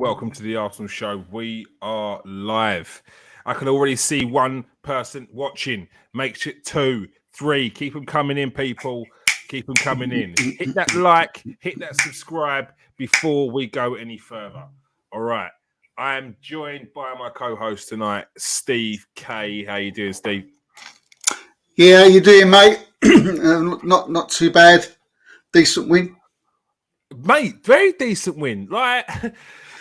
Welcome to the Arsenal Show. We are live. I can already see one person watching. Make it 2, 3. Keep them coming in, people. Keep them coming in. Hit that like, hit that subscribe before we go any further. All right. I am joined by my co-host tonight, Steve K. How you doing, Steve? Yeah, how you doing, mate? Not too bad. Decent win. Mate, very decent win. Like,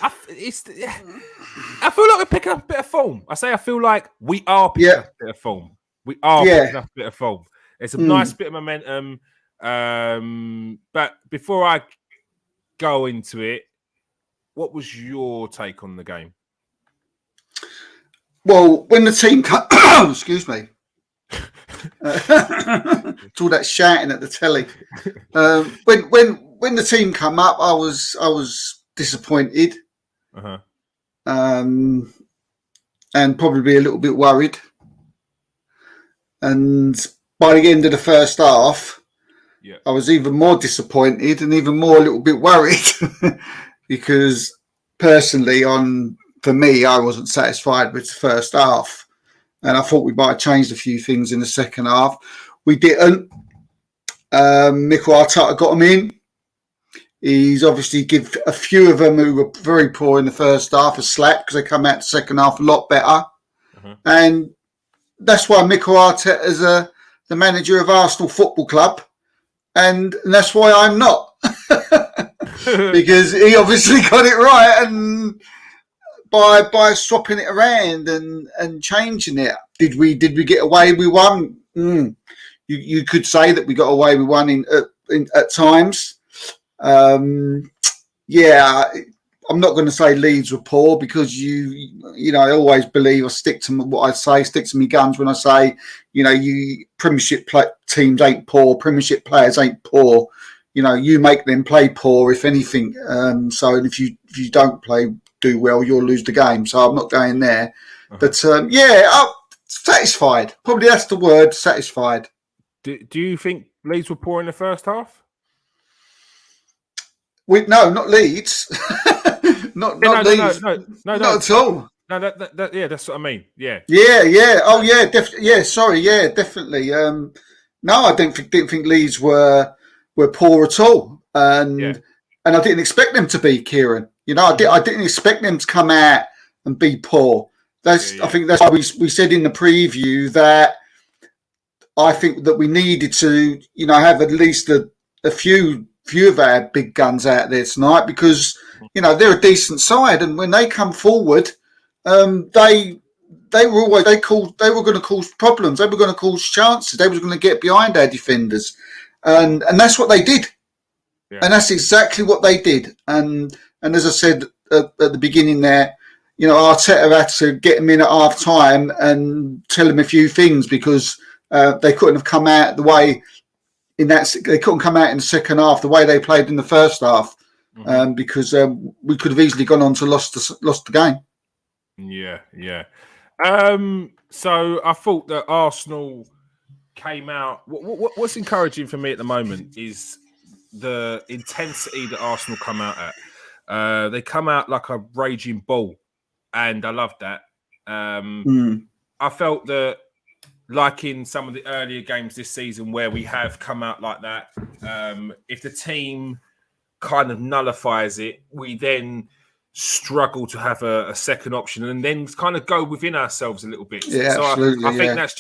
I feel like we're picking up a bit of form. I feel like we are picking up a bit of form. We are picking up a bit of form. It's a nice bit of momentum. But before I go into it, what was your take on the game? Well, when the team excuse me. It's all that shouting at the telly. When the team come up, I was disappointed, and probably a little bit worried. And by the end of the first half, I was even more disappointed and even more a little bit worried because personally, for me, I wasn't satisfied with the first half. And I thought we might have changed a few things in the second half. We didn't. Mikel Arteta got them in. He's obviously give a few of them who were very poor in the first half a slack because they come out the second half a lot better. And that's why Mikel Arteta is the manager of Arsenal Football Club. And that's why I'm not. Because he obviously got it right and by swapping it around and changing it. Did we get away with one? You could say that we got away with one at times. I'm not going to say Leeds were poor because I always believe I stick to what I say, stick to my guns when I say, you Premiership teams ain't poor, Premiership players ain't poor. You make them play poor, if anything. So if you don't do well, you'll lose the game. So I'm not going there. But I'm satisfied. Probably that's the word, satisfied. Do you think Leeds were poor in the first half? No, not Leeds. not Leeds. No, not at all. No, that's what I mean. Yeah. Oh, yeah, definitely. Yeah, sorry. Yeah, definitely. No, I didn't think Leeds were poor at all, and I didn't expect them to be, Kieron. I didn't expect them to come out and be poor. I think that's why we said in the preview that I think that we needed to, have at least a few of our big guns out there tonight because they're a decent side, and when they come forward, they were going to cause problems. They were going to cause chances. They were going to get behind our defenders, and that's what they did. Yeah. And that's exactly what they did. And as I said at the beginning there, Arteta had to get him in at half time and tell him a few things because they couldn't have come out the way they couldn't come out in the second half the way they played in the first half because we could have easily gone on to lost the game. Yeah. So I thought that Arsenal came out. What's encouraging for me at the moment is the intensity that Arsenal come out at. They come out like a raging bull, and I love that. I felt that, like in some of the earlier games this season where we have come out like that, if the team kind of nullifies it, we then struggle to have a second option and then kind of go within ourselves a little bit. Yeah, so absolutely.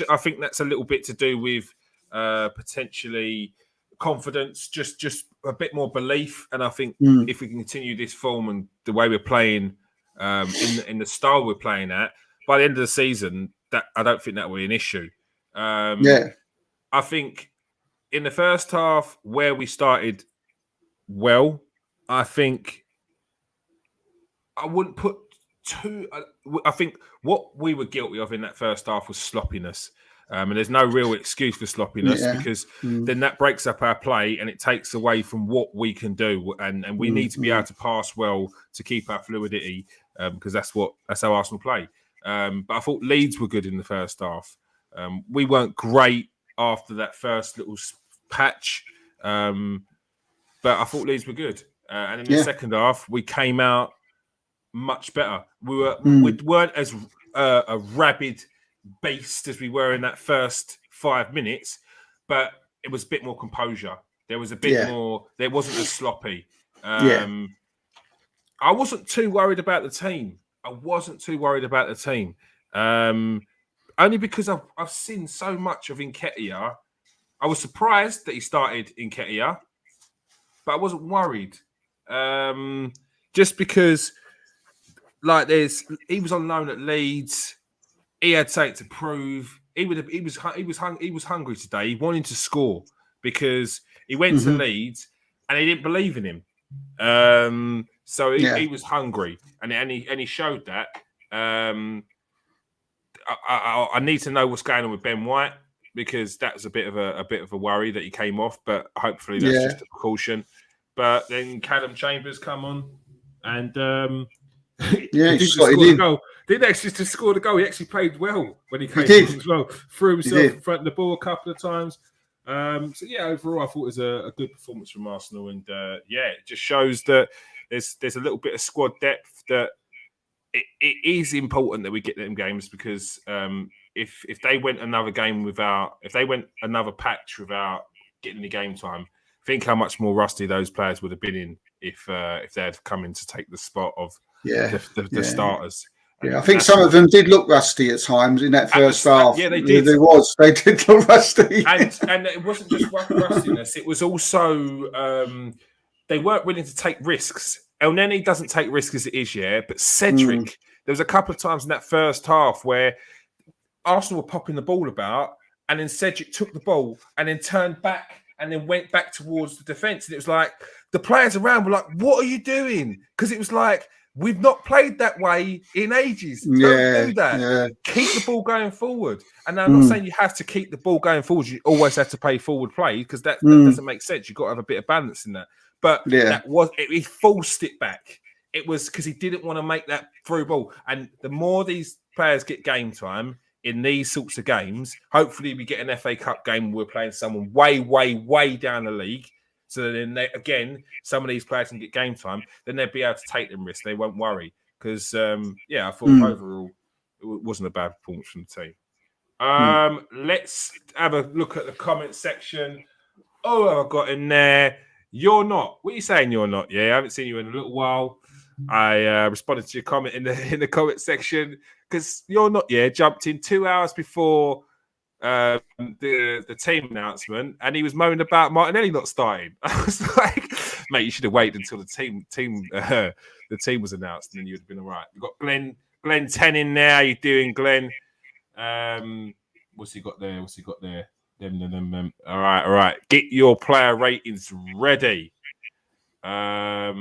I think that's a little bit to do with potentially confidence, just a bit more belief. And I think if we can continue this form and the way we're playing in the style we're playing at, by the end of the season, that I don't think that will be an issue. I think in the first half where we started well, I think I wouldn't put too. I think what we were guilty of in that first half was sloppiness. And there's no real excuse for sloppiness because then that breaks up our play and it takes away from what we can do. And we need to be able to pass well to keep our fluidity because that's how Arsenal play. But I thought Leeds were good in the first half. We weren't great after that first little patch, but I thought Leeds were good. And in the second half, we came out much better. We weren't as a rabid beast as we were in that first 5 minutes, but it was a bit more composure. There was a bit more. There wasn't as sloppy. I wasn't too worried about the team. Only because I've seen so much of Nketiah. I was surprised that he started Nketiah, but I wasn't worried. Just because, like, he was on loan at Leeds. He had something to prove. He was hungry today. He wanted to score because he went to Leeds and he didn't believe in him. So he was hungry, and he showed that. I need to know what's going on with Ben White, because that was a bit of a worry that he came off, but hopefully that's just a precaution. But then Callum Chambers come on, and he didn't score the goal. Didn't actually just score the goal. He actually played well when he came on as well. Threw himself in front of the ball a couple of times. So yeah, overall I thought it was a good performance from Arsenal, and it just shows that there's a little bit of squad depth that it is important that we get them games, because if they went another patch without getting the game time, think how much more rusty those players would have been in if they had come in to take the spot of the starters. Yeah, I think some of them did look rusty at times in that first half. Yeah, they did. They did look rusty. And it wasn't just rustiness. It was also they weren't willing to take risks. El Neni doesn't take risks as it is, but Cedric, there was a couple of times in that first half where Arsenal were popping the ball about, and then Cedric took the ball and then turned back and then went back towards the defence. And it was like, the players around were like, what are you doing? Because it was like, we've not played that way in ages. Don't do that. Yeah. Keep the ball going forward. And I'm not saying you have to keep the ball going forward. You always have to play forward play, because that doesn't make sense. You've got to have a bit of balance in that. But he forced it back. It was because he didn't want to make that through ball. And the more these players get game time in these sorts of games, hopefully we get an FA Cup game where we're playing someone way, way, way down the league. So then, some of these players can get game time. Then they'll be able to take them risks. They won't worry. Because, I thought overall it wasn't a bad performance from the team. Let's have a look at the comment section. Oh, I've got in there. You're not. What are you saying? You're not. Yeah, I haven't seen you in a little while. I responded to your comment in the comment section, because you're not. Yeah, jumped in 2 hours before the team announcement, and he was moaning about Martinelli not starting. I was like, mate, you should have waited until the team was announced, and then you'd have been all right. You've got Glenn 10 in there. How you doing, Glenn? What's he got there? All right. Get your player ratings ready. All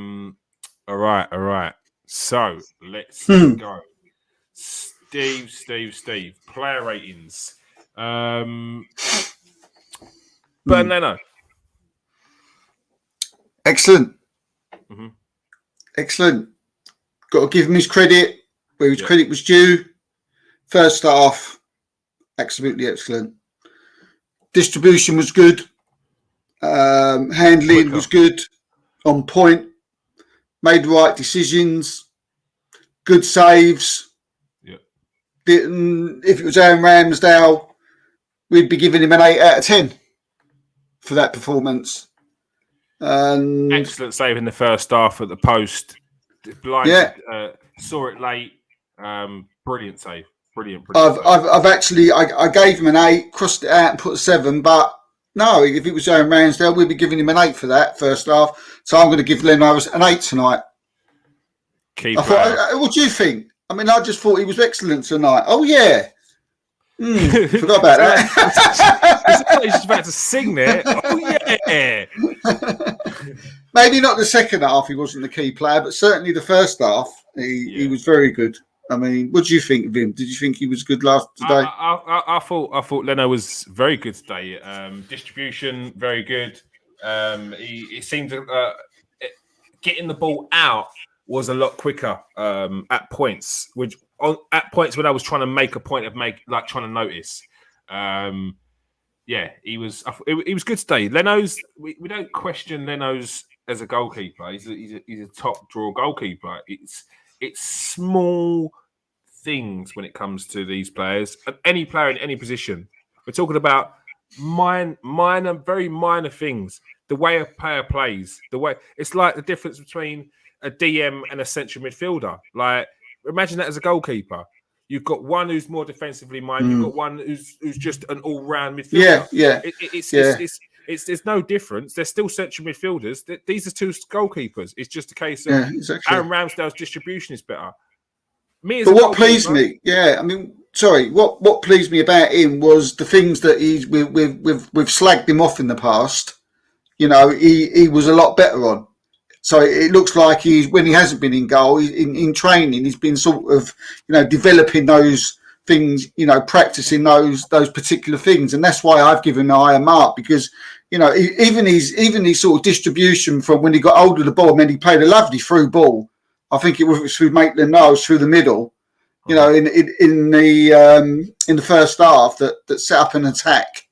right. So let's go. Steve. Player ratings. Leno. Excellent. Excellent. Got to give him his credit where his credit was due. First half, absolutely excellent. Distribution was good. Handling was good. On point. Made the right decisions. Good saves. Yeah. If it was Aaron Ramsdale, we'd be giving him an 8 out of 10 for that performance. Excellent save in the first half at the post. Saw it late. Brilliant save. Brilliant. I've actually I gave him an 8, crossed it out and put a 7, but no, if it was Aaron Ramsdale, we'd be giving him an 8 for that first half. So I'm going to give Leno an 8 tonight. What do you think? I mean, I just thought he was excellent tonight. Oh yeah. Forgot about that. He's just about to sing there. Oh yeah. Maybe not the second half. He wasn't the key player, but certainly the first half, he was very good. I mean, what do you think of him? Did you think he was good today? I thought Leno was very good today. Distribution, very good. He seemed to getting the ball out was a lot quicker at points. At points when I was trying to make a point of trying to notice. He was good today. Leno's. We don't question Leno's as a goalkeeper. He's a top draw goalkeeper. it's small things when it comes to these players. Any player in any position, we're talking about minor, very minor things. The way a player plays, the way it's like the difference between a DM and a central midfielder. Like, imagine that as a goalkeeper. You've got one who's more defensively minded. You've got one who's just an all-round midfielder. It's there's no difference. They're still central midfielders. These are two goalkeepers. It's just a case of Aaron Ramsdale's distribution is better. But what pleased me, what pleased me about him was the things that we've slagged him off in the past. You know, he was a lot better on. So it looks like when he hasn't been in goal, in training, he's been sort of, developing those things, practicing those particular things. And that's why I've given him a higher mark, because, even his sort of distribution from when he got hold of the ball, he played a lovely through ball. I think it was through Maitland-Niles through the middle, in the first half that set up an attack.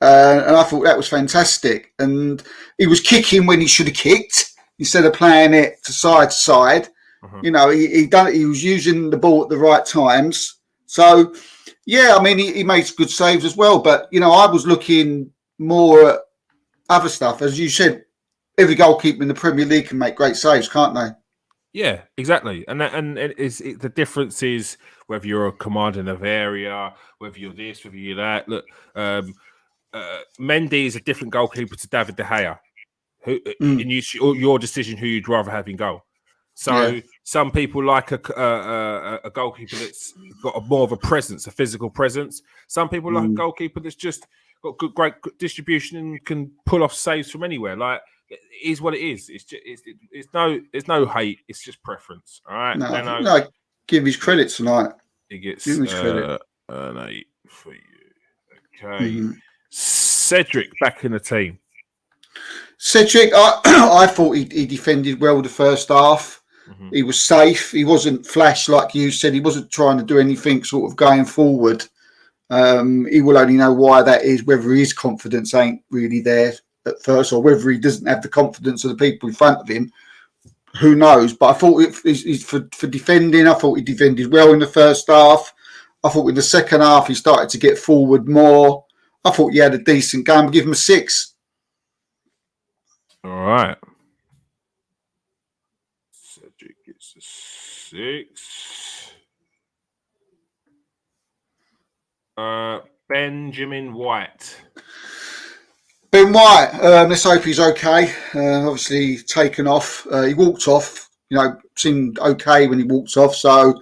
And I thought that was fantastic. And he was kicking when he should have kicked, instead of playing it to side. He was using the ball at the right times. So, he made good saves as well. But, I was looking more at other stuff. As you said, every goalkeeper in the Premier League can make great saves, can't they? Yeah, exactly. And the difference is whether you're a commanding of area, whether you're this, whether you're that. Look, Mendy is a different goalkeeper to David De Gea. In your decision who you'd rather have in goal. So some people like a goalkeeper that's got more of a presence, a physical presence. Some people like a goalkeeper that's just got great distribution and can pull off saves from anywhere. Like, it is what it is. There's no hate. It's just preference. All right. No, give his credit tonight. He gets an 8 for you. Okay. Cedric back in the team. Cedric, I thought he defended well the first half. He was safe. He wasn't flash, like you said. He wasn't trying to do anything sort of going forward. He will only know why that is, whether his confidence ain't really there at first, or whether he doesn't have the confidence of the people in front of him. Who knows? But I thought for defending, I thought he defended well in the first half. I thought in the second half he started to get forward more. I thought he had a decent game. I'll give him a 6. All right. Cedric gets a 6. Benjamin White. Ben White, let's hope he's okay. Obviously taken off. He walked off, seemed okay when he walked off. So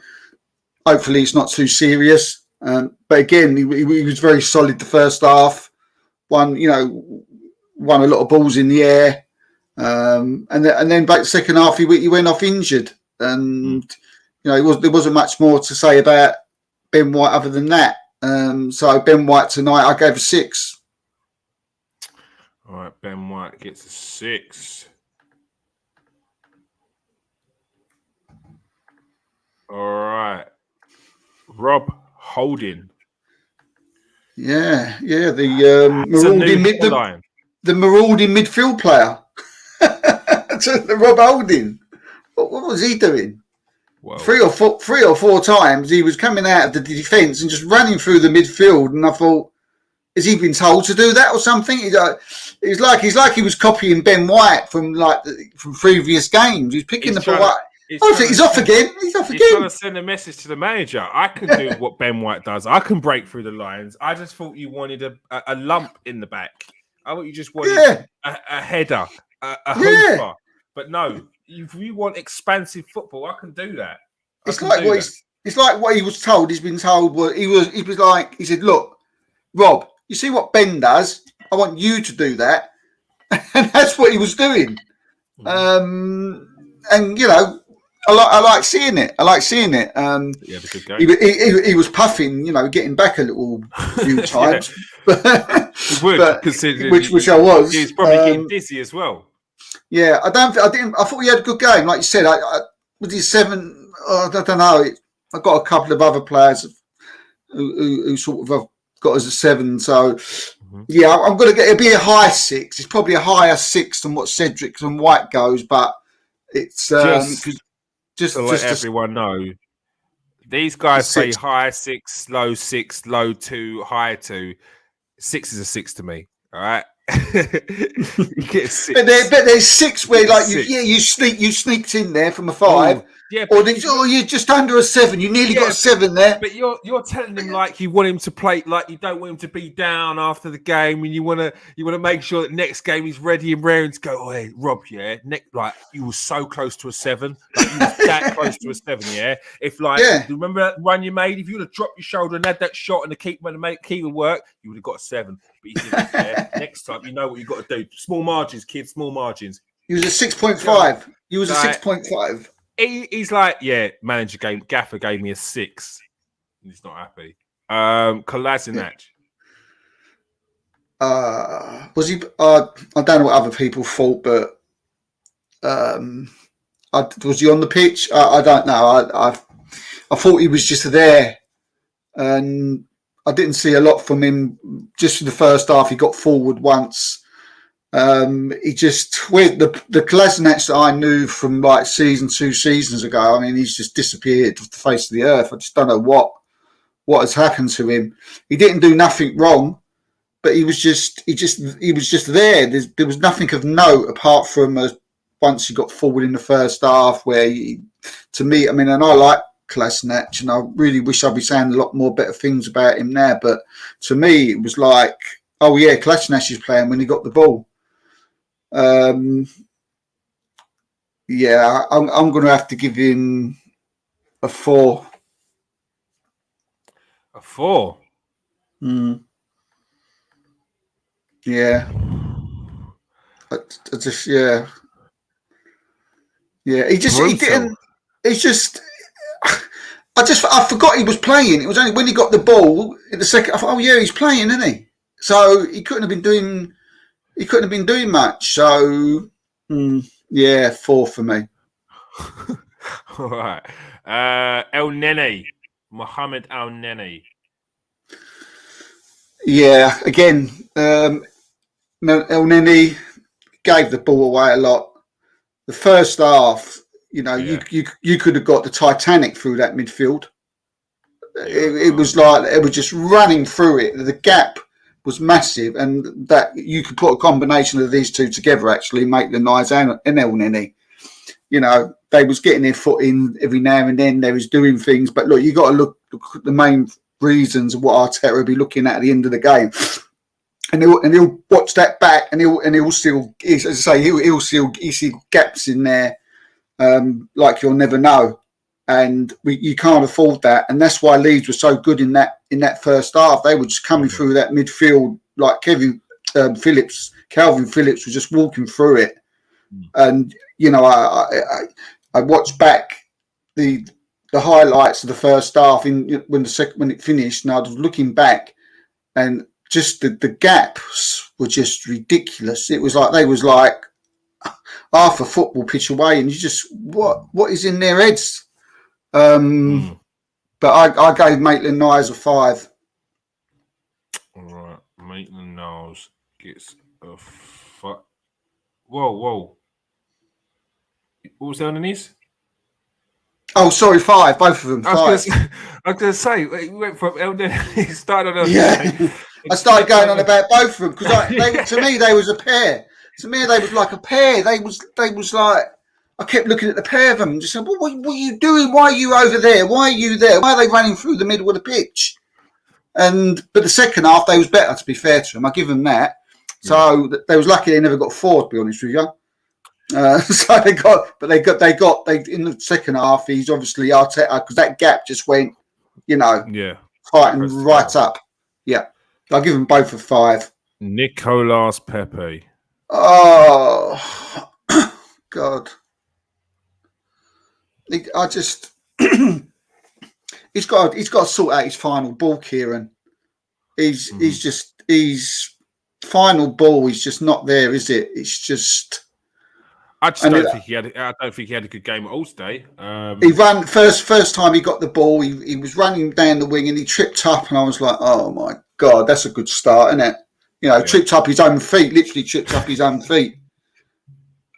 hopefully it's not too serious. But again, he was very solid the first half. Won a lot of balls in the air. And then back the second half, he went off injured. And, there wasn't much more to say about Ben White other than that. So Ben White tonight, I gave a 6. All right, Ben White gets a 6. All right. Rob Holding. Yeah, the marauding midfield player. The Rob Holding. What was he doing? Well, three or four times he was coming out of the defence and just running through the midfield, and I thought, has he been told to do that or something? He's like he was copying Ben White from previous games. He's picking the ball up. He's off again. He's off again. He's trying to send a message to the manager. I can do what Ben White does. I can break through the lines. I just thought you wanted a lump in the back. I thought you just wanted a header, a hoofer. But no, if you want expansive football, I can do that. It's like what he was told. He's been told. He said, "Look, Rob, you see what Ben does? I want you to do that," and that's what he was doing. And I like seeing it. He was puffing, getting back a little few times. Which I was. He's probably getting dizzy as well. Yeah, I thought he had a good game, like you said. Was he 7? I don't know. I got a couple of other players who sort of got us a 7. So yeah, I'm going to get. It'll be a high 6. It's probably a higher 6 than what Cedric and White goes, but it's just to let everyone know, these guys say high 6, low 6, low 2, high 2. 6 is a 6 to me. All right. You get a 6. But there's 6 where like you sneaked in there from a 5. Ooh, yeah, or you're just under a 7. You nearly got a 7 there. But you're telling him like you want him to play, like you don't want him to be down after the game, and you want to make sure that next game he's ready and raring to go. Oh, hey, Rob, yeah, like you were so close to a 7, like you was that close to a 7, yeah. If remember that run you made? If you would have dropped your shoulder and had that shot and the keeper work, you would have got a 7. But you didn't. Yeah? Next time, you know what you got to do. Small margins, kids. Small margins. He was a 6.5. He was a 6.5. He's like, yeah, Gaffer gave me a 6. He's not happy. Kolasinac. Was he? I don't know what other people thought, but was he on the pitch? I don't know. I thought he was just there, and I didn't see a lot from him. Just in the first half, he got forward once. He just the Kolasinac that I knew from like 2 seasons ago. I mean, he's just disappeared off the face of the earth. I just don't know what has happened to him. He didn't do nothing wrong, but he was just there. There was nothing of note apart from once he got forward in the first half, where to me, I mean, and I like Kolasinac, and I really wish I'd be saying a lot more better things about him now. But to me, it was like, oh yeah, Kolasinac is playing when he got the ball. Yeah, I'm going to have to give him a 4. A 4? Yeah. I just, yeah. He didn't. It's just. I forgot he was playing. It was only when he got the ball in the second. I thought, oh yeah, he's playing, isn't he? So he couldn't have been doing. He couldn't have been doing much. So, yeah, 4 for me. All right. El Nene. Mohamed El Nene. Yeah, again, El Nene gave the ball away a lot. The first half, you could have got the Titanic through that midfield. It was like it was just running through it. The gap was massive, and that you could put a combination of these two together, actually make the Nice and El Nene. You know, they was getting their foot in every now and then. They was doing things, but look, you got to look at the main reasons of what Arteta will be looking at the end of the game, and he'll watch that back, and he'll still, as I say, he'll see gaps in there, like you'll never know. And you can't afford that, and that's why Leeds were so good in that first half. They were just coming through that midfield like Calvin Phillips was just walking through it. And you know, I watched back the highlights of the first half when it finished, and I was looking back, and just the gaps were just ridiculous. It was like they was like half a football pitch away, and you just what is in their heads. But I gave Maitland-Niles a 5. All right, Maitland-Niles gets a 5. Whoa. What was the underneath? Oh, sorry, 5. Both of them. 5. I was going to say, we went from Elden. He started on. Yeah. I started going on about both of them because to me they was a pair. To me they was like a pair. They was like. I kept looking at the pair of them and just saying, what are you doing? Why are you over there? Why are you there? Why are they running through the middle of the pitch? But the second half, they was better, to be fair to them. I give them that. So they was lucky they never got 4, to be honest with you. So they got in the second half, he's obviously Arteta, because that gap just went, fighting right up. Yeah. I'll give them both a 5. Nicolas Pepe. Oh, God. I just he's got to sort out his final ball, Kieron. His final ball is just not there, is it? It's just. I don't think he had a good game at all today. He ran first time he got the ball. He was running down the wing and he tripped up, and I was like, oh my God, that's a good start, isn't it? Tripped up his own feet, literally tripped up his own feet.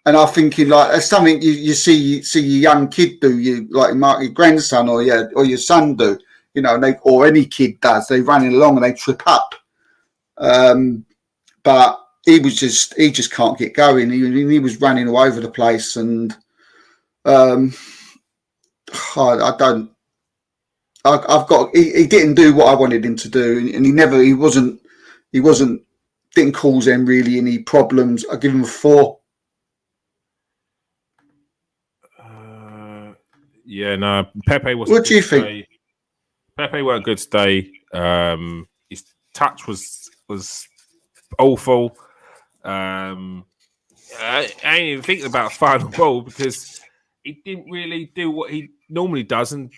And I'm thinking like that's something you see your young kid do, you like your grandson or your son do, you know, or any kid does. They're running along and they trip up. But he just can't get going. He was running all over the place, and I don't. I've got. He didn't do what I wanted him to do, and he didn't cause them really any problems. I give him a 4. Yeah, no, Pepe was. What do you think? Pepe weren't good today. His touch was awful. I ain't even thinking about final ball because he didn't really do what he normally does and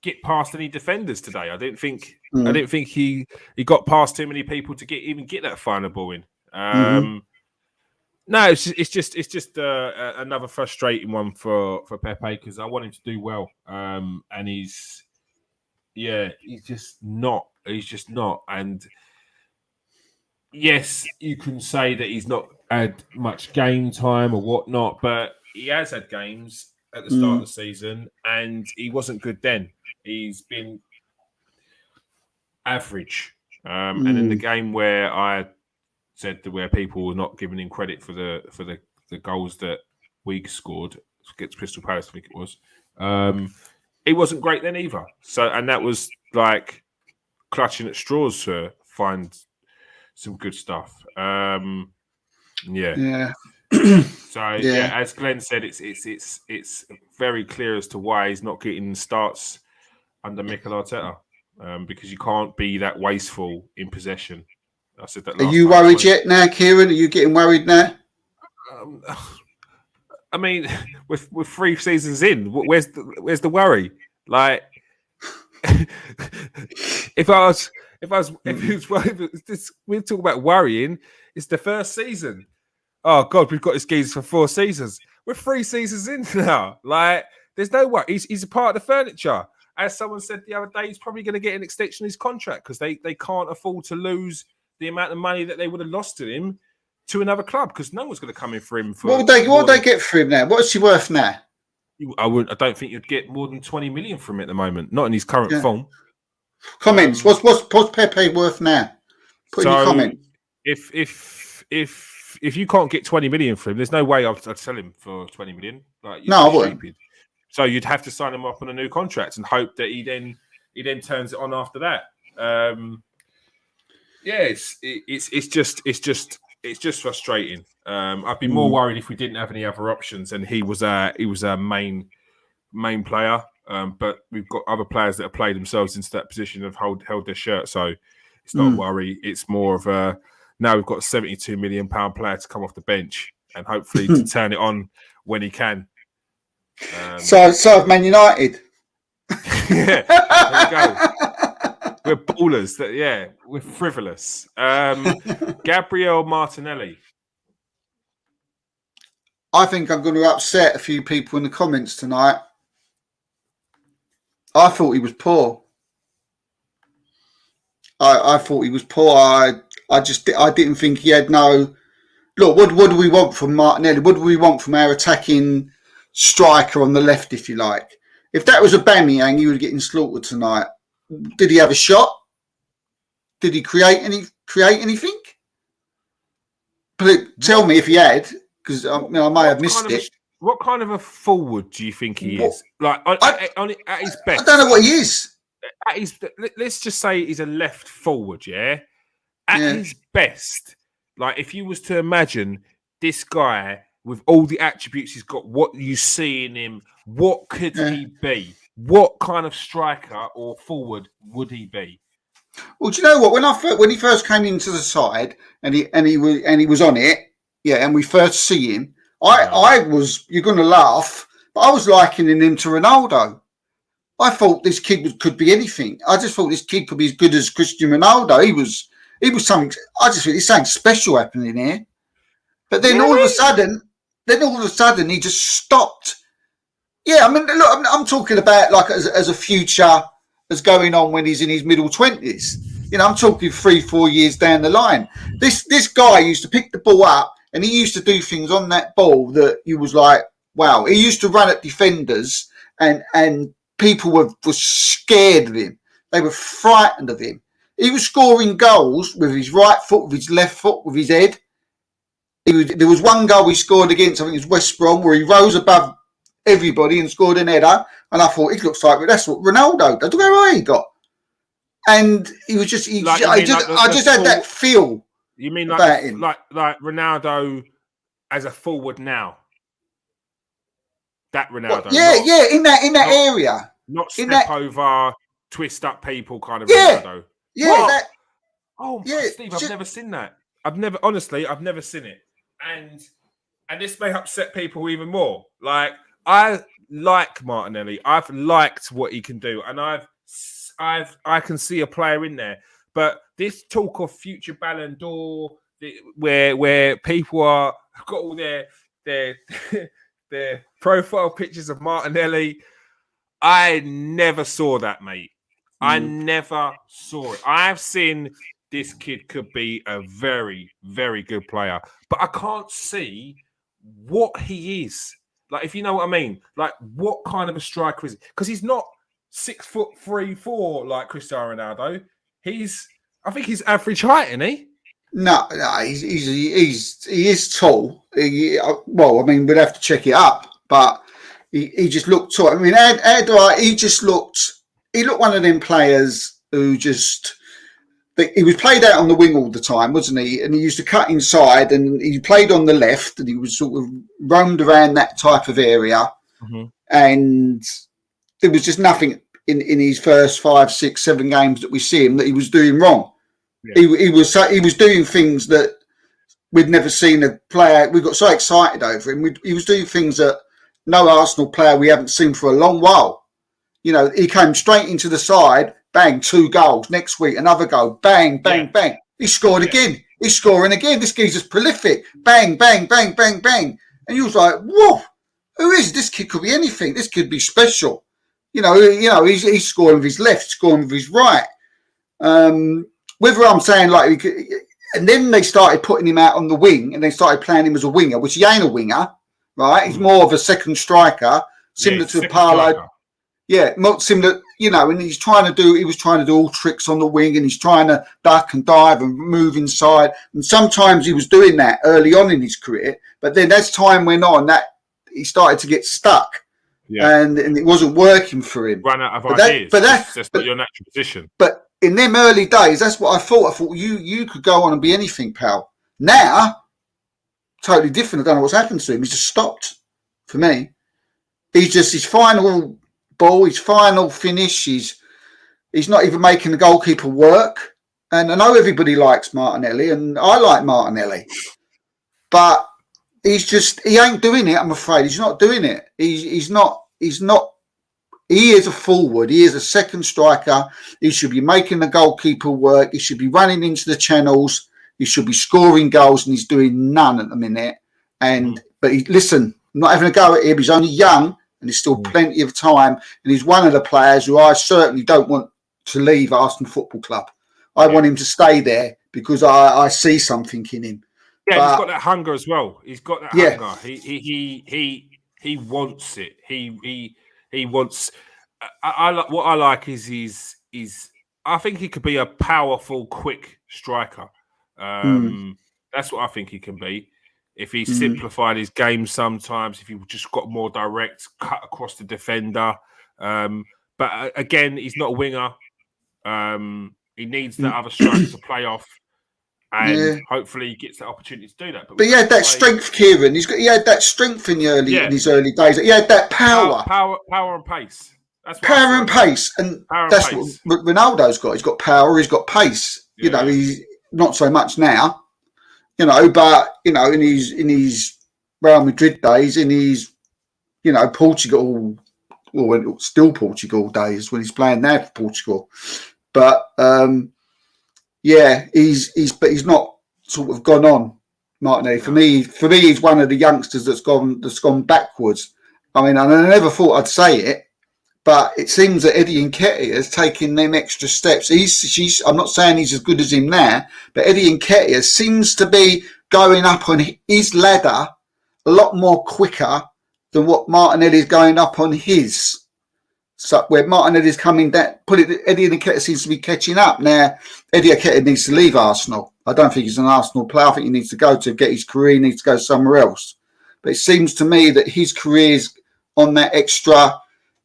get past any defenders today. I didn't think he got past too many people to get that final ball in. No, it's just another frustrating one for Pepe because I want him to do well, and he's just not. He's just not. And yes, you can say that he's not had much game time or whatnot, but he has had games at the start of the season, and he wasn't good then. He's been average, and in the game where I said that where people were not giving him credit for the goals that we scored against Crystal Palace, I think it was. He wasn't great then either. So, and that was like clutching at straws to find some good stuff. Yeah. So as Glenn said, it's very clear as to why he's not getting starts under Mikel Arteta, because you can't be that wasteful in possession. I said that. Are you worried yet now, Kieron? Are you getting worried now? I mean, with 3 seasons in, where's the worry? Like, if we talk about worrying, it's the first season. Oh God, we've got this geezer for 4 seasons. We're 3 seasons in now. Like, there's no worry. He's a part of the furniture. As someone said the other day, he's probably going to get an extension of his contract because they can't afford to lose the amount of money that they would have lost to him to another club because no one's going to come in for him. What would they get for him now? What's he worth now? I don't think you'd get more than 20 million from him at the moment. Not in his current form. Comments. What's Pepe worth now? Put in your comment. If you can't get 20 million for him, there's no way I'd sell him for 20 million. Like, no, I wouldn't. Stupid. So you'd have to sign him up on a new contract and hope that he then turns it on after that. It's just frustrating. I'd be more worried if we didn't have any other options and he was our main player. But we've got other players that have played themselves into that position of held their shirt. So it's not a worry. It's more of a now we've got a £72 million player to come off the bench and hopefully to turn it on when he can. So have Man United. Yeah, there we go. We're ballers. We're frivolous. Gabriel Martinelli. I think I'm going to upset a few people in the comments tonight. I thought he was poor. I thought he was poor. I didn't think he had no. Look, what do we want from Martinelli? What do we want from our attacking striker on the left, if you like? If that was a Aubameyang, he would have getting slaughtered tonight. Did he have a shot? Did he create anything? Tell me if he had, because I may have missed it. What kind of a forward do you think he is? Like at his best? I don't know what he is. Let's just say he's a left forward, yeah? At his best, like if you was to imagine this guy with all the attributes he's got, what you see in him, what could he be? What kind of striker or forward would he be? Well, do you know what? When he first came into the side and he was on it, and we first see him, I was, you're going to laugh, but I was likening him to Ronaldo. I thought this kid could be anything. I just thought this kid could be as good as Cristiano Ronaldo. He was something. I just think there's something special happening here. But then all of a sudden, he just stopped. Yeah, I mean, look, I'm talking about like as a future as going on when he's in his middle 20s. You know, I'm talking 3-4 years down the line. This guy used to pick the ball up and he used to do things on that ball that you was like, wow. He used to run at defenders, and people were scared of him. They were frightened of him. He was scoring goals with his right foot, with his left foot, with his head. There was one goal he scored against, I think it was West Brom, where he rose above everybody and scored an header. And I thought, he looks like that's what Ronaldo does. Look how high he got. And he was just, I just had that feel. You mean like Ronaldo as a forward now? That Ronaldo. In that area. Not step over, twist up people kind of Ronaldo. Yeah. Steve, I've never seen that. I've never seen it. And this may upset people even more. Like, I like Martinelli. I've liked what he can do, and I can see a player in there. But this talk of future Ballon d'Or, where people are got all their their profile pictures of Martinelli, I never saw that, mate. I never saw it. I've seen this kid could be a very, very good player, but I can't see what he is. Like, if you know what I mean, like what kind of a striker is it? Because he's not 6'3", 4" like Cristiano Ronaldo. I think he's average height, isn't he? No, he is tall. Well, I mean, we'd have to check it up, but he just looked tall. I mean, he looked one of them players who just. He was played out on the wing all the time, wasn't he? And he used to cut inside, and he played on the left, and he was sort of roamed around that type of area. Mm-hmm. And there was just nothing in his first 5, 6, 7 games that we see him that he was doing wrong. Yeah. He was doing things that we'd never seen a player. We got so excited over him. He was doing things that no Arsenal player we haven't seen for a long while. You know, he came straight into the side. Bang, 2 goals. Next week, another goal. Bang, bang, bang. He scored again. He's scoring again. This geezer's prolific. Bang, bang, bang, bang, bang. And you was like, whoa, who is this kid? Could be anything. This could be special. You know, he's scoring with his left, scoring with his right. Whether I'm saying like, and then they started putting him out on the wing, and they started playing him as a winger, which he ain't a winger, right? He's more of a second striker, similar to Parlo. Yeah, not similar, you know, and he was trying to do all tricks on the wing, and he's trying to duck and dive and move inside. And sometimes he was doing that early on in his career, but then as time went on, that he started to get stuck, and it wasn't working for him. Ran out of ideas. That's not your natural position. But in them early days, that's what I thought. I thought you could go on and be anything, pal. Now, totally different. I don't know what's happened to him. He's just stopped for me. He's just his final ball, his final finish. He's not even making the goalkeeper work. And I know everybody likes Martinelli, and I like Martinelli, but he ain't doing it. I'm afraid he's not doing it. He's not. He is a forward. He is a second striker. He should be making the goalkeeper work. He should be running into the channels. He should be scoring goals, and he's doing none at the minute. But listen, I'm not having a go at him. He's only young, and there's still plenty of time. And he's one of the players who I certainly don't want to leave Arsenal Football Club. I want him to stay there because I see something in him. Yeah, but he's got that hunger as well. He's got that hunger. He wants it. He wants. What I like is I think he could be a powerful, quick striker. That's what I think he can be. If he simplified his game sometimes, if he just got more direct, cut across the defender. But again, he's not a winger. He needs the other striker to play off. And hopefully he gets that opportunity to do that. But he had that strength, Kieron. He had that strength in his early days. He had that power. Power and pace. That's power and pace. And that's what Ronaldo's got. He's got power, he's got pace. Yeah. You know, he's not so much now. You know, but you know, in his Real Madrid days, in his Portugal, or still Portugal days when he's playing now for Portugal. But he's not sort of gone on, Martinelli. For me, he's one of the youngsters that's gone backwards. I mean, and I never thought I'd say it, but it seems that Eddie Nketiah has taken them extra steps. I'm not saying he's as good as him now, but Eddie Nketiah seems to be going up on his ladder a lot more quicker than what Martinelli is going up on his. So where Martinelli's coming down, Eddie Nketiah seems to be catching up. Now, Eddie Nketiah needs to leave Arsenal. I don't think he's an Arsenal player. I think he needs to go to get his career. He needs to go somewhere else. But it seems to me that his career is on that extra,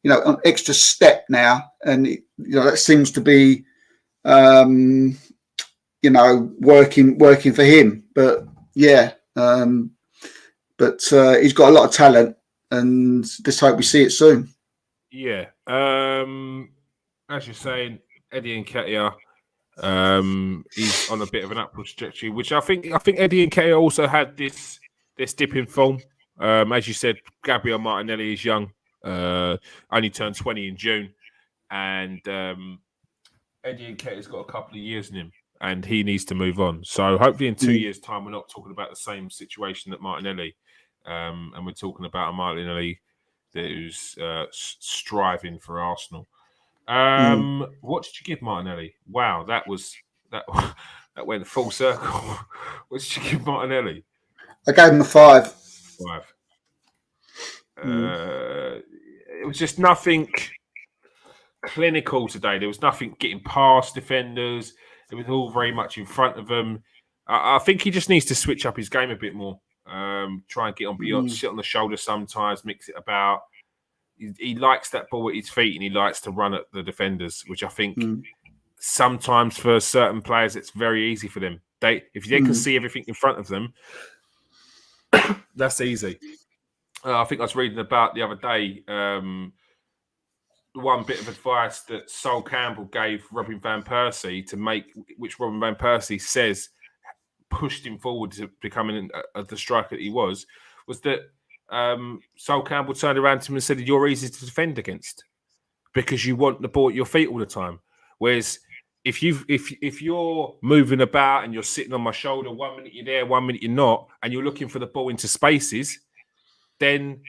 an extra step now. And, that seems to be, working for him. But, yeah. But he's got a lot of talent. And just hope we see it soon. Yeah, as you're saying, Eddie Nketiah, he's on a bit of an upward trajectory, which I think Eddie Nketiah also had this dip in form. As you said, Gabriel Martinelli is young, only turned 20 in June, and Eddie Nketiah's got a couple of years in him, and he needs to move on. So hopefully in 2 years' time, we're not talking about the same situation that Martinelli, and we're talking about a Martinelli who's striving for Arsenal. What did you give Martinelli? Wow, that went full circle. What did you give Martinelli? I gave him a 5. 5. It was just nothing clinical today. There was nothing getting past defenders. It was all very much in front of them. I think he just needs to switch up his game a bit more. Try and get on beyond, sit on the shoulder sometimes, mix it about. He likes that ball at his feet and he likes to run at the defenders, which I think sometimes for certain players it's very easy for them. If they can see everything in front of them, that's easy. I think I was reading about the other day one bit of advice that Sol Campbell gave Robin van Persie which Robin van Persie says pushed him forward to becoming the striker that he was that Sol Campbell turned around to him and said, "You're easy to defend against because you want the ball at your feet all the time. Whereas if you're moving about and you're sitting on my shoulder, 1 minute you're there, 1 minute you're not, and you're looking for the ball into spaces, then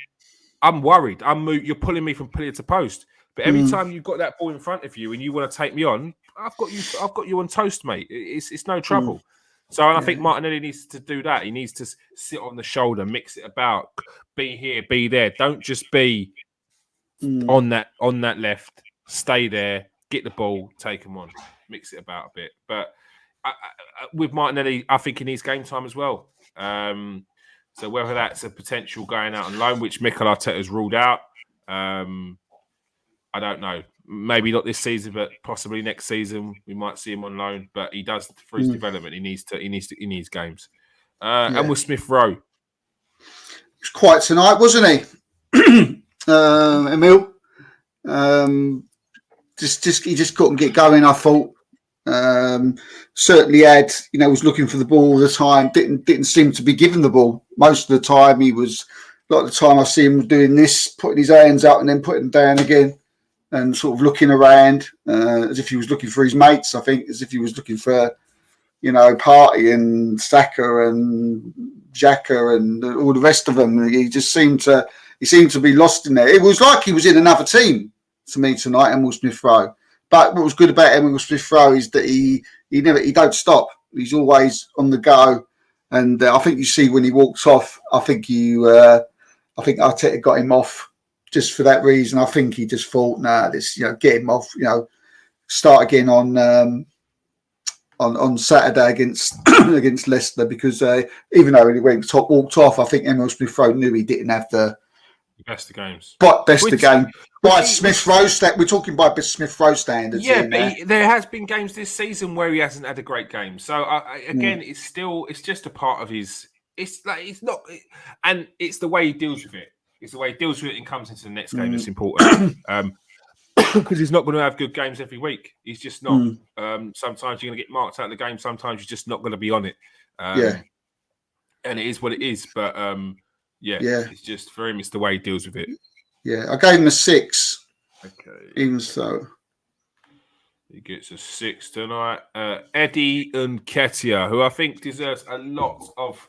I'm worried. You're pulling me from pillar to post. But every time you've got that ball in front of you and you want to take me on, I've got you on toast, mate. It's no trouble." So I think Martinelli needs to do that. He needs to sit on the shoulder, mix it about, be here, be there. Don't just be on that left. Stay there, get the ball, take him on, mix it about a bit. But with Martinelli, I think he needs game time as well. So whether that's a potential going out on loan, which Mikel Arteta has ruled out, I don't know. Maybe not this season, but possibly next season we might see him on loan. But he does for his development. He needs games. And with Smith Rowe, it was quiet tonight, wasn't he? Emil, he just couldn't get going. I thought certainly was looking for the ball all the time. Didn't seem to be given the ball most of the time. He was a lot of the time I see him doing this, putting his hands up and then putting them down again. And sort of looking around as if he was looking for his mates, I think, as if he was looking for, Partey and Saka and Xhaka and all the rest of them. He just seemed to be lost in there. It was like he was in another team to me tonight, Emil Smith Rowe. But what was good about Emil Smith Rowe is that he don't stop. He's always on the go. And I think you see when he walks off, I think Arteta got him off. Just for that reason, I think he just thought, get him off. Start again on Saturday against Leicester because even though he walked off, I think Emil Smith Rowe knew he didn't have the best of games. But best of game. By Smith Rowe, we're talking by Smith Rowe standards. Yeah, but there has been games this season where he hasn't had a great game. So again, it's just a part of his. It's not, and it's the way he deals with it. It's the way he deals with it and comes into the next game that's important. Because he's not going to have good games every week. He's just not. Sometimes you're going to get marked out of the game. Sometimes you're just not going to be on it. And it is what it is. But it's just for him, it's the way he deals with it. Yeah, I gave him a 6. Okay. Even so. He gets a 6 tonight. Eddie Nketiah, who I think deserves a lot of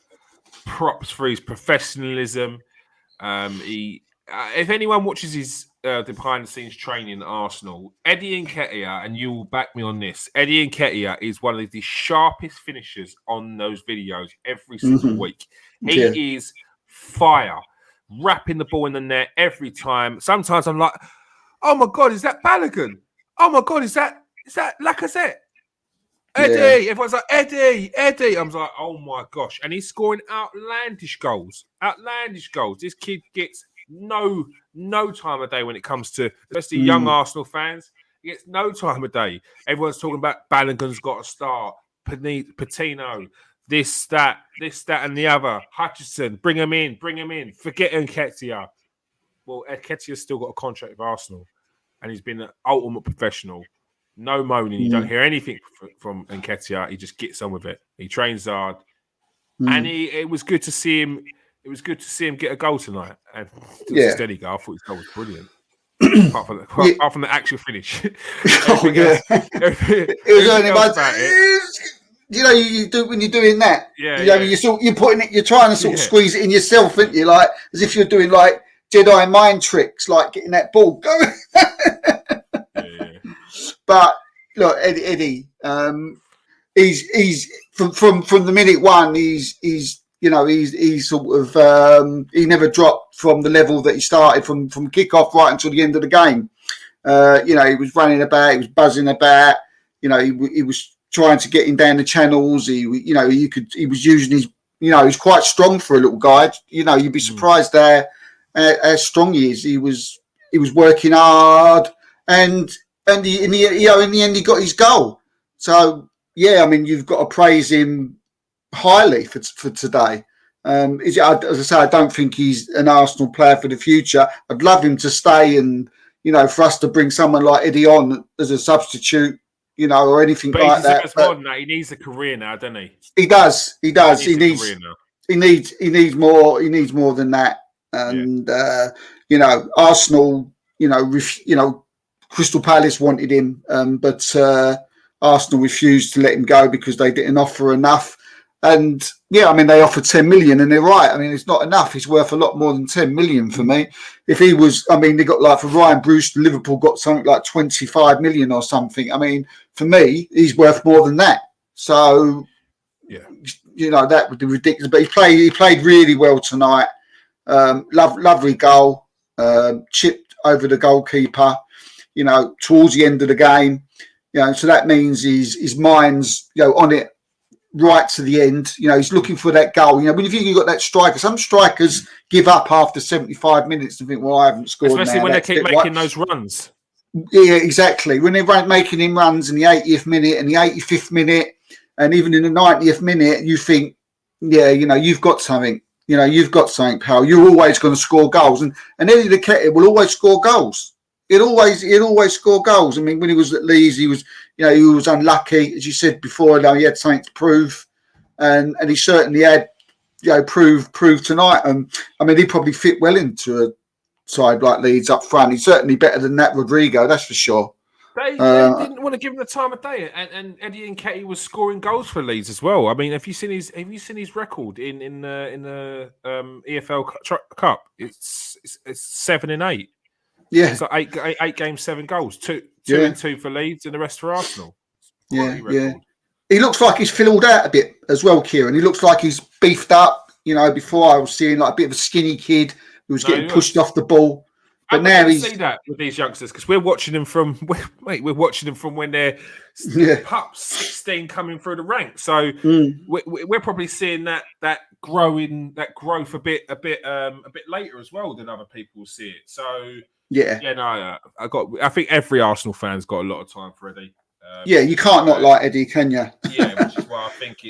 props for his professionalism. He if anyone watches his the behind-the-scenes training at Arsenal, Eddie Nketiah, and you will back me on this, Eddie Nketiah is one of the sharpest finishers on those videos every single week. He is fire, wrapping the ball in the net every time. Sometimes I'm like, oh my God, is that Balogun? Oh my God, is that Lacazette? Eddie, everyone's like, Eddie. I'm like, oh my gosh. And he's scoring outlandish goals. This kid gets no time of day when it comes to, especially young Arsenal fans. He gets no time of day. Everyone's talking about Balogun's got to start, Patino, this, that, and the other. Hutchinson, bring him in. Forget Nketiah. Well, Nketiah's still got a contract with Arsenal, and he's been an ultimate professional. No moaning. You don't hear anything from Nketiah. He just gets on with it. He trains hard, and it was good to see him. It was good to see him get a goal tonight. And it was a steady goal. I thought his goal was brilliant. apart from the actual finish. It was only about you do when you're doing that. You're putting it. You're trying to sort of squeeze it in yourself, aren't you? Like as if you're doing like Jedi mind tricks, like getting that ball going. But look, Eddie, he's from the minute one. He's sort of he never dropped from the level that he started from kickoff right until the end of the game. He was running about, he was buzzing about. He was trying to get him down the channels. He was using his. He's quite strong for a little guy. You'd be surprised how strong he is. He was working hard and. And in the end, he got his goal. So, you've got to praise him highly for today. As I say, I don't think he's an Arsenal player for the future. I'd love him to stay and, for us to bring someone like Eddie on as a substitute, or anything like that. More than that. He needs a career now, doesn't he? He does. He needs more. He needs more than that. And, Arsenal, Crystal Palace wanted him, but Arsenal refused to let him go because they didn't offer enough. And they offered 10 million, and they're right. It's not enough. He's worth a lot more than 10 million for me. If he was, they got like for Ryan Bruce, Liverpool got something like 25 million or something. For me, he's worth more than that. So, that would be ridiculous. But he played really well tonight. Lovely goal, chipped over the goalkeeper. Towards the end of the game, so that means his mind's, on it right to the end. He's looking for that goal. When you've got that striker, some strikers give up after 75 minutes and think, well, I haven't scored. Especially when they keep making those runs. Yeah, exactly. When they're making him runs in the 80th minute and the 85th minute, and even in the 90th minute, you think, you've got something. You've got something, pal. You're always going to score goals. And Eddie Nketiah will always score goals. He'd always score goals. When he was at Leeds, he was unlucky, as you said before. He had something to prove, and he certainly had, proved tonight. He probably fit well into a side like Leeds up front. He's certainly better than that Rodrigo, that's for sure. They didn't want to give him the time of day, and Eddie Nketiah was scoring goals for Leeds as well. Have you seen his record in the EFL Cup? It's 7-8. Yeah, it's like eight games, 7 goals, two and 2 for Leeds, and the rest for Arsenal. Yeah. He looks like he's filled out a bit as well, Kieron. He looks like he's beefed up. Before I was seeing like a bit of a skinny kid who was getting pushed off the ball, but now he's see that with these youngsters because we're watching them from when they're pups, 16 coming through the ranks. So we're probably seeing that growth a bit later as well than other people see it. So. I think every Arsenal fan's got a lot of time for Eddie. You can't not like Eddie, can you? Which is why I think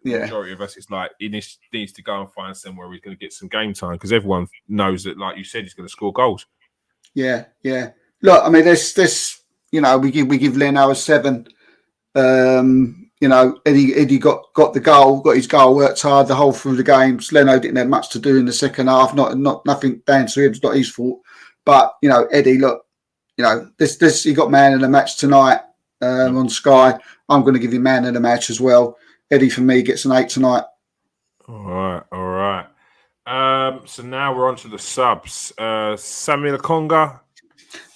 the majority of us, it's like he needs to go and find somewhere where he's going to get some game time because everyone knows that, like you said, he's going to score goals. Yeah. Look, this we give Leno a 7. Eddie got the goal, got his goal, worked hard the whole through the games. Leno didn't have much to do in the second half. Nothing down to him. It's not his fault. But Eddie, look, this he got man of the match tonight on Sky. I'm going to give him man of the match as well. Eddie for me gets an 8 tonight. All right. So now we're on to the subs. Samuel Conga.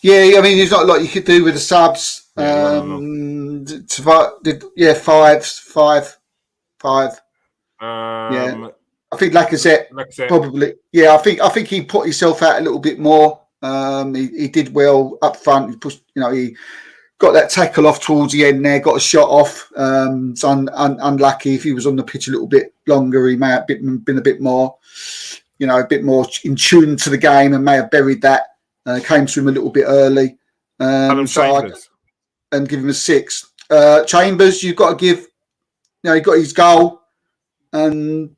Yeah, I mean, there's not a lot you could do with the subs. Yeah, Five. Yeah, I think Lacazette probably. Yeah, I think he put himself out a little bit more. He did well up front. He pushed, he got that tackle off towards the end there, got a shot off. It's unlucky. If he was on the pitch a little bit longer, he may have been a bit more, a bit more in tune to the game and may have buried that. Came to him a little bit early. And give him a 6. Chambers, you've got to give, he got his goal. And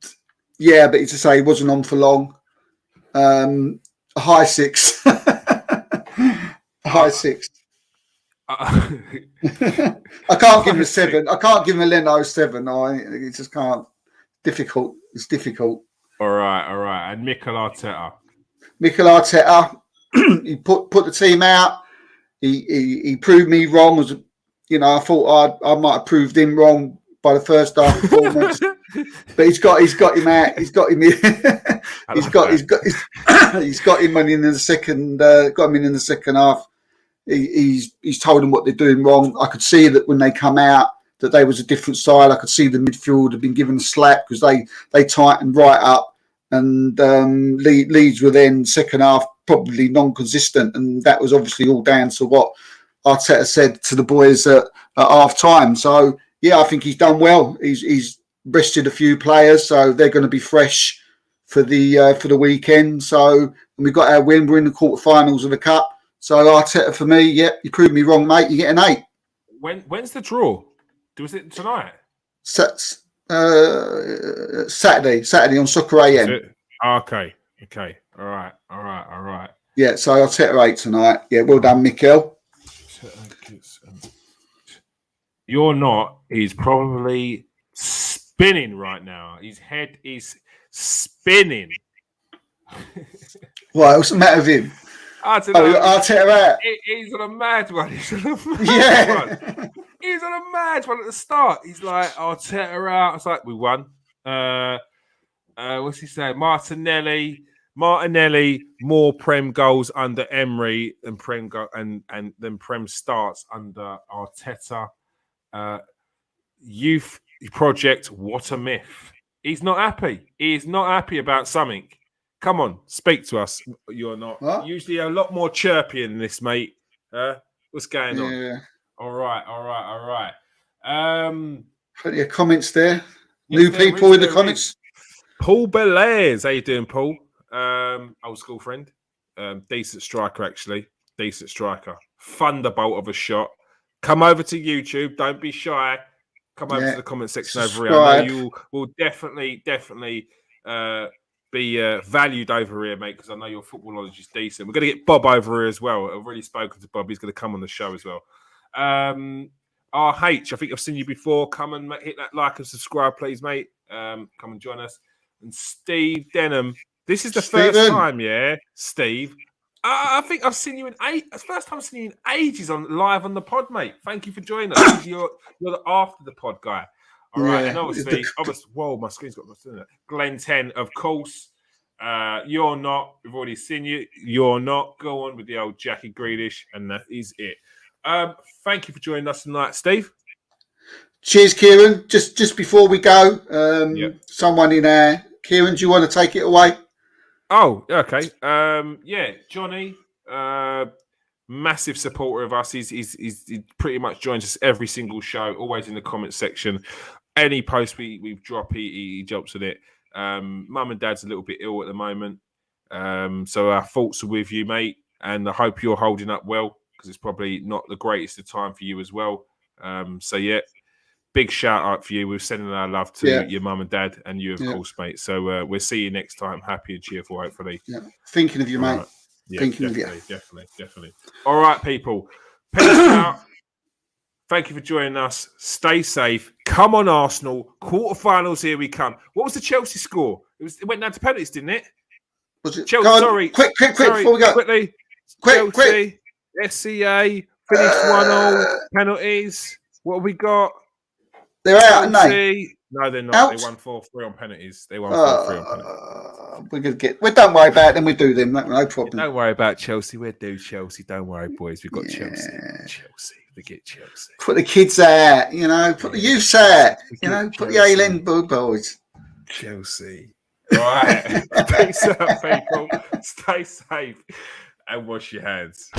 yeah, but to say he wasn't on for long. A high 6. High 6. I can't give him a 7. I can't give him a Leno 7. I just can't. Difficult. It's difficult. All right. And Mikel Arteta. He put the team out. He proved me wrong. I thought I might have proved him wrong by the first half performance. But he's got him out. He's got him in. he's got him in the second. Got him in the second half. He's told them what they're doing wrong. I could see that when they come out that they was a different side. I could see the midfield had been given slack because they tightened right up, and Leeds were then second half probably non-consistent, and that was obviously all down to what Arteta said to the boys at half time. So yeah, I think he's done well. He's rested a few players, so they're going to be fresh for the weekend. So we've got our win. We're in the quarterfinals of the cup. So Arteta for me, yeah, you proved me wrong, mate. You get an 8. When's the draw? Was it tonight? Saturday on Soccer AM. Okay. All right. Yeah, so Arteta 8 tonight. Yeah, well done, Mikel. You're not. He's probably spinning right now. His head is spinning. What's the matter with him? I don't know. Arteta out. He's on a mad one. He's on a mad one at the start. He's like, Arteta out. It's like, we won. What's he saying? Martinelli, more Prem goals under Emery than Prem then Prem starts under Arteta. Youth project, what a myth. He's not happy. He is not happy about something. Come on, speak to us. You're not. What? Usually a lot more chirpy than this, mate. What's going on? Yeah. All right. Plenty of comments there. New people in the comments. Paul Belair. How you doing, Paul? Old school friend. Decent striker, actually. Decent striker. Thunderbolt of a shot. Come over to YouTube. Don't be shy. Come over to the comment section over here. I know you will definitely be valued over here, mate, because I know your football knowledge is decent. We're going to get Bob over here as well. I've already spoken to Bob. He's going to come on the show as well. RH, I think I've seen you before. Come and hit that like and subscribe, please, mate. Come and join us. And Steve Denham. This is the first time, yeah, Steve. I think I've seen you in it's the first time I've seen you in ages live on the pod, mate. Thank you for joining us. You're the after the pod guy. All right, and obviously, whoa, my screen's got nothing in it. Glenn 10, of course. You're not. We've already seen you. You're not. Go on with the old Jackie Grealish, and that is it. Thank you for joining us tonight, Steve. Cheers, Kieron. Just before we go, someone in there. Kieron, do you want to take it away? Oh, okay. Johnny, massive supporter of us. He pretty much joins us every single show, always in the comment section. Any post we drop, he jumps at it. Mum and Dad's a little bit ill at the moment. So our thoughts are with you, mate. And I hope you're holding up well, because it's probably not the greatest of time for you as well. Big shout out for you. We're sending our love to your mum and dad and you, of course, mate. So we'll see you next time. Happy and cheerful, hopefully. Yeah. Thinking of you, mate. Right. Yeah, Thinking of you. Definitely. All right, people. Peace out. Thank you for joining us. Stay safe. Come on, Arsenal. Quarterfinals, here we come. What was the Chelsea score? It went down to penalties, didn't it? Was it? Chelsea, sorry. Quick, before we go. Quickly. Chelsea, SCA, finished 1-0. Penalties. What have we got? They're out, aren't they? No, they're not. Out? They won 4-3 on penalties. They won 4-3 on penalties. We're gonna get. Well, don't worry about them. We do them. No problem. Don't worry about Chelsea. We'll do Chelsea. Don't worry, boys. We've got Chelsea. Forget Chelsea. Put the kids out. Put the youths out. Put the A-Len boys. Chelsea. All right. Peace out, people. Stay safe and wash your hands.